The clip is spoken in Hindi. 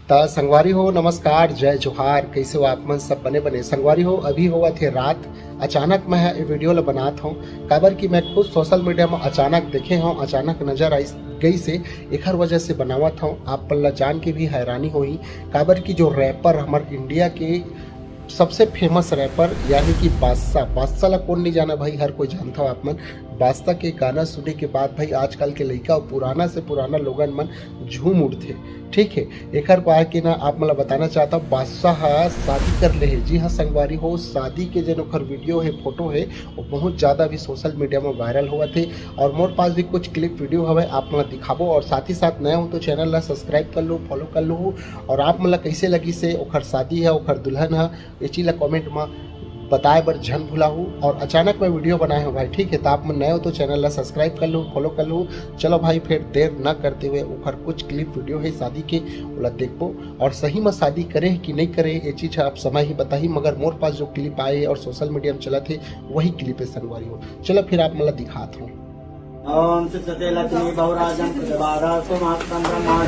ता संगवारी हो नमस्कार जय जोहार। कैसे हो आप मन सब बने बने संगवारी हो। अभी हुआ थे रात अचानक मैं वीडियो ला बनात हूँ काबर कि मैं खुद सोशल मीडिया में अचानक देखे हूँ, अचानक नजर आई गई से एकर वजह से बनावत हूँ। आप पल्ला जान के भी हैरानी होई काबर कि जो रैपर हमारे इंडिया के सबसे फेमस रैपर यानी कि बादशाह ला कौन नहीं जाना भाई, हर कोई जानता हो आप मन। बादशाह के गाना सुनने के बाद भाई आजकल के लड़का पुराना से पुराना लोगन मन झूम उठते। ठीक है, एकर बार के ना आप मतलब बताना चाहता हूँ बादशाह शादी कर ले है। जी हाँ संगवारी हो, शादी के जो ओखर वीडियो है फोटो है वो बहुत ज़्यादा भी सोशल मीडिया में वायरल हुआ थे और मोर पास भी कुछ क्लिप वीडियो हवे आप मतलब दिखाबो। और साथ ही साथ नया हूँ तो चैनल ला सब्सक्राइब कर लो, फॉलो कर लो। और आप मतलब कैसे लगी से ओखर शादी है ओखर दुल्हन है ये चीज़ ला कॉमेंट में बताए बर झन भुला हूँ। और अचानक मैं वीडियो बनाए हूँ भाई, ठीक है। तो आप मन नए हो तो चैनल ला सब्सक्राइब कर लो, फॉलो कर लो। चलो भाई फिर देर न करते हुए ऊपर कुछ क्लिप वीडियो है शादी के बोला देखो और सही में शादी करे कि नहीं करे ये चीज़ आप समय ही बताही। मगर मोर पास जो क्लिप आए और सोशल मीडिया में चला थे वही क्लिप है संगवारी हो। चलो फिर आप मतलब दिखाता हूँ। ओम सुसते लक्ष्मी बहुराजम कुशवारा सुमास्तम ब्रह्मा